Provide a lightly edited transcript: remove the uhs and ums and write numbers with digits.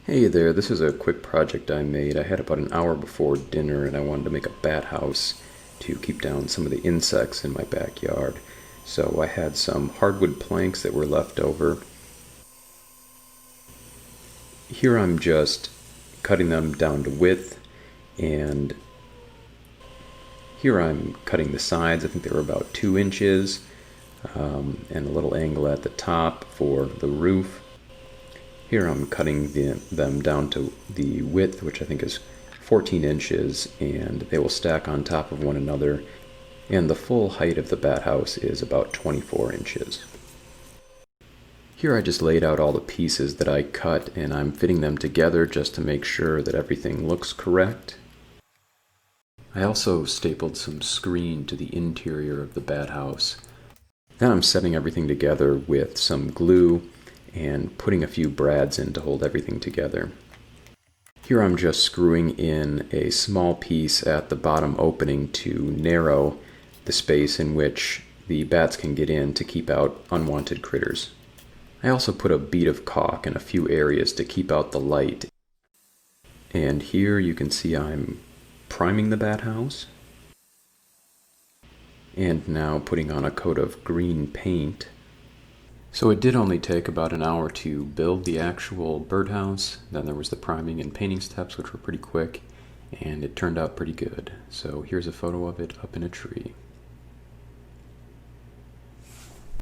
Hey there, this is a quick project I made. I had about an hour before dinner and I wanted to make a bat house to keep down some of the insects in my backyard. So I had some hardwood planks that were left over. Here I'm just cutting them down to width, and here I'm cutting the sides. I think they were about 2 inches, and a little angle at the top for the roof. Here I'm cutting them down to the width, which I think is 14 inches, and they will stack on top of one another. And the full height of the bat house is about 24 inches. Here I just laid out all the pieces that I cut, and I'm fitting them together just to make sure that everything looks correct. I also stapled some screen to the interior of the bat house. Then I'm setting everything together with some glue and putting a few brads in to hold everything together. Here I'm just screwing in a small piece at the bottom opening to narrow the space in which the bats can get in to keep out unwanted critters. I also put a bead of caulk in a few areas to keep out the light. And here you can see I'm priming the bat house. And now putting on a coat of green paint. So it did only take about an hour to build the actual birdhouse. Then there was the priming and painting steps, which were pretty quick, and it turned out pretty good. So here's a photo of it up in a tree.